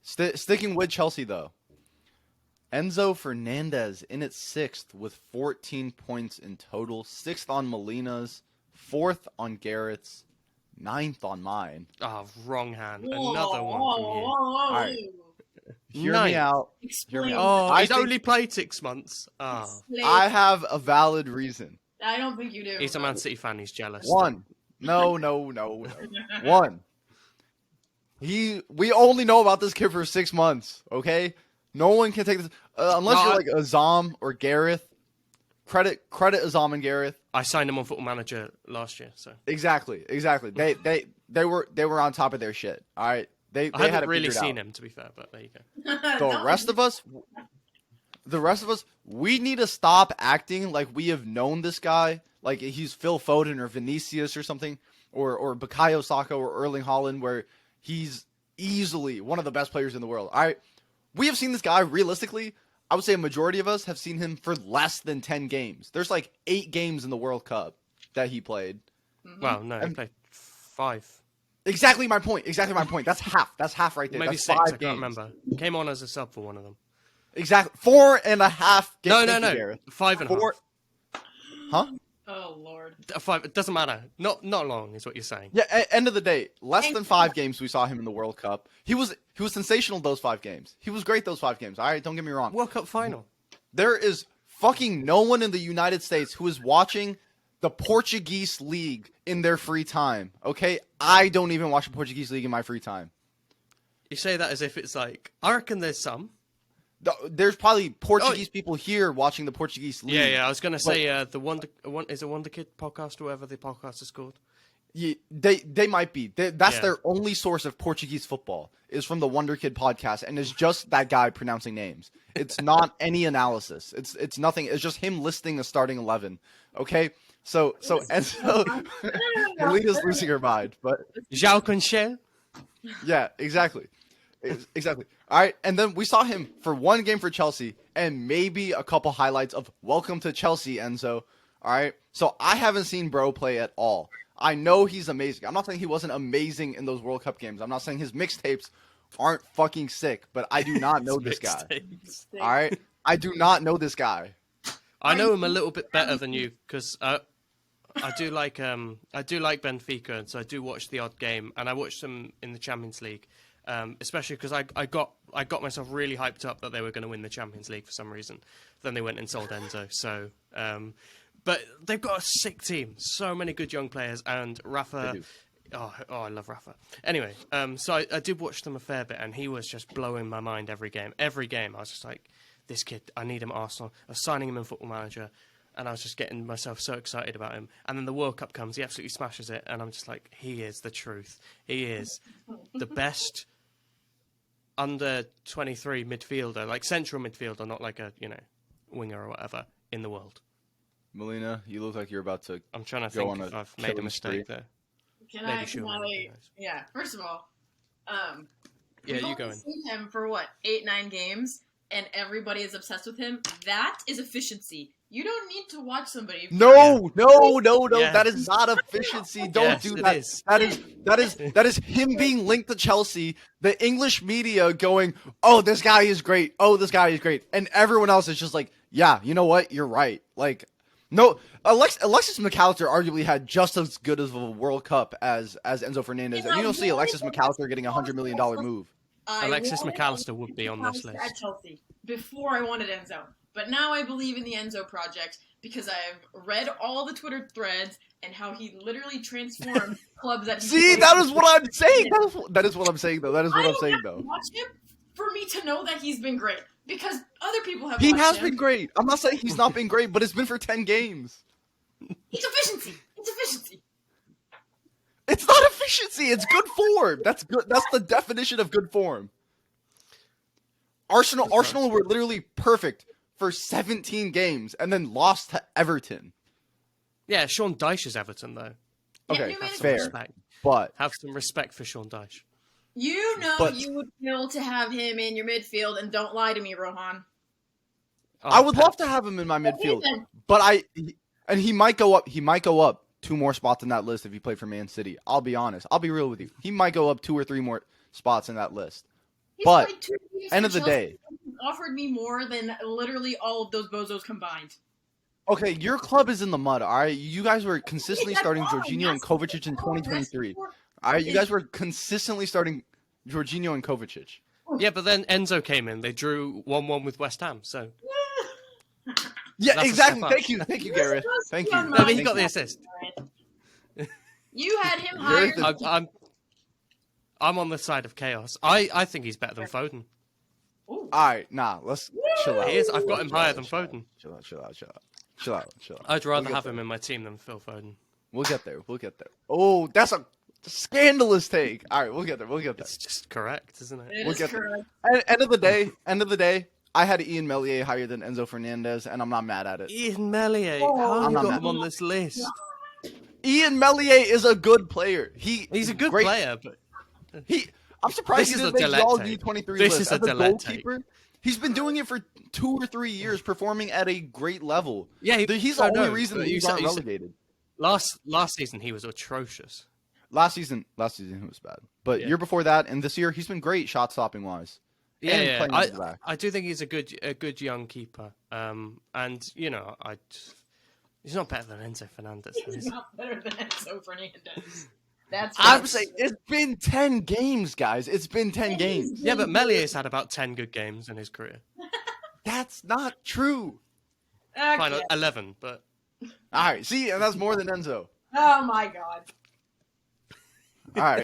Sticking with Chelsea though. Enzo Fernandez in at 6th with 14 points in total. 6th on Molina's, 4th on Garrett's, 9th on mine. Oh, wrong hand. Whoa, Another one whoa, from you. whoa, whoa, right. Hear Ninth. me out. Explain. Oh, I he's think- only played 6 months. Oh. Explain. I have a valid reason. I don't think you do. He's a Man City fan. He's jealous. One. No. One. We only know about this kid for 6 months, okay? No one can take this unless No, you're like Azam or Gareth. Credit Azam and Gareth. I signed him on Football Manager last year, so Exactly. They were on top of their shit. All right. They I had haven't it really figured seen out. him, to be fair. But there you go. The rest of us, we need to stop acting like we have known this guy, like he's Phil Foden or Vinicius or something, or Bukayo Saka or Erling Haaland, where he's easily one of the best players in the world. All right, we have seen this guy realistically. I would say a majority of us have seen him for less than 10 games. There's like 8 games in the World Cup that he played. Well, no, he played 5. Exactly my point. That's half. That's half right there. Maybe That's 6, 5 I games. can't remember. Came on as a sub for one of them. Exactly. 4.5 games. No. 5.5. 4. Huh? Oh Lord. 5. It doesn't matter. Not long is what you're saying. Yeah, end of the day, less than 5 games we saw him in the World Cup. He was sensational those 5 games. He was great those 5 games. All right, don't get me wrong. World Cup final. There is fucking no one in the United States who is watching the Portuguese league in their free time. Okay? I don't even watch the Portuguese league in my free time. You say that as if it's like, I reckon there's some. There's probably Portuguese people here watching the Portuguese league. Yeah. I was gonna say the is a Wonder Kid podcast, or whatever the podcast is called. Yeah, they might be. That's Yeah. their only source of Portuguese football is from the Wonder Kid podcast, and it's just that guy pronouncing names. It's not any analysis. It's nothing. It's just him listing a starting 11. Okay, so Melina's losing her mind, but João Cancelo. yeah, exactly. All right, and then we saw him for 1 game for Chelsea, and maybe a couple highlights of "Welcome to Chelsea," Enzo. All right, so I haven't seen bro play at all. I know he's amazing. I'm not saying he wasn't amazing in those World Cup games. I'm not saying his mixtapes aren't fucking sick, but I do not know this guy. Mixtapes. All right, I do not know this guy. I know him a little bit better than you because I do like Benfica, and so I do watch the odd game, and I watched them in the Champions League, especially because I got myself really hyped up that they were going to win the Champions League for some reason. Then they went and sold Enzo, so. But they've got a sick team, so many good young players, and Rafa. Oh, I love Rafa. Anyway, so I did watch them a fair bit, and he was just blowing my mind every game. Every game, I was just like, this kid, I need him at Arsenal. I was signing him in Football Manager, and I was just getting myself so excited about him. And then the World Cup comes, he absolutely smashes it, and I'm just like, he is the truth. He is the best under 23 midfielder, like central midfielder, not like a winger or whatever, in the world. Melina, you look like you're about to. I'm trying to Go think on if a I've made a killing mistake spree. there. Can Maybe I? she'll win, who knows. Yeah. First of all, Yeah, we've you only go in. seen him for what 8-9 games, and everybody is obsessed with him. That is efficiency. You don't need to watch somebody. No. Yeah. That is not efficiency. Don't Yes, do it that. is. That is him being linked to Chelsea. The English media going, "Oh, this guy is great. Oh, this guy is great," and everyone else is just like, "Yeah, you know what? You're right." Like, no, Alexis McAllister arguably had just as good of a World Cup as Enzo Fernandez, and you don't see Alexis McAllister getting $100 million move. Alexis wanted McAllister would be on this McAllister list. at Chelsea before I wanted Enzo, but now I believe in the Enzo project because I've read all the Twitter threads and how he literally transformed clubs that. See, that is what I'm saying. That is what I'm saying, though. That is what I'm saying, I don't have though. to watch him for me to know that he's been great because other people have. He watched has him. been great. I'm not saying he's not been great, but it's been for 10 games. It's efficiency. It's efficiency. It's not efficiency. It's good form. That's good. That's the definition of good form. Arsenal were literally perfect for 17 games and then lost to Everton. Yeah, Sean Dyche is Everton, though. Okay, you made it fair. Respect. But Have some respect for Sean Dyche. You know But- you would kill to have him in your midfield, and don't lie to me, Rohan. Oh, I would Pep. love to have him in my midfield. then. But he might go up. He might go up 2 more spots in that list if he played for Man City. I'll be honest. I'll be real with you. He might go up 2 or 3 more spots in that list. He's But played 2 games end for of the Chelsea day, and he's offered me more than literally all of those bozos combined. okay, your club is in the mud. All right, you guys were consistently That's starting fine. Jorginho and That's Kovacic in all I'm 2023. asking for. All right, you guys were consistently starting Jorginho and Kovacic. Yeah, but then Enzo came in. They drew 1-1 with West Ham. So Yeah, That's a exactly. step up. Thank you, Gareth. Thank you. No, no, but he Thank got the you. assist. You had him Gareth hired. is- I'm on the side of chaos. I think he's better than Foden. Ooh. All right, nah, let's chill out. He is. I've got him Chill higher out, than chill out, Foden. Chill out. I'd rather We'll have get him there. in my team than Phil Foden. We'll get there. Oh, that's a scandalous take. All right, we'll get there. It's just correct, isn't it? It We'll is get there. correct. End of the day, I had Ian Melier higher than Enzo Fernandez, and I'm not mad at it. Ian Melier. Oh, How have I'm you not got mad. him on this list? Ian Melier is a good player. He's a good great. player, but I'm surprised This he is didn't a make the Delete all take. U23 This list. is a As a Delete goalkeeper, he's been doing it for 2 or 3 years, performing at a great level. yeah, He's the I only know, reason but that he's not you said- relegated. last season he was atrocious. Last season he was bad. But Yeah. year before that and this year, he's been great shot stopping wise. Yeah, And yeah. playing out of the back. I do think he's a good young keeper. And you know, he's not better than Enzo Fernandez. though, He's is he? not better than Enzo Fernandez. That's I'm right. saying it's been 10 games, guys. It's been 10 games. Yeah, but Melier's had about 10 good games in his career. That's not true. Okay. Fine, 11, but All right, see, and that's more than Enzo. Oh my god. All right.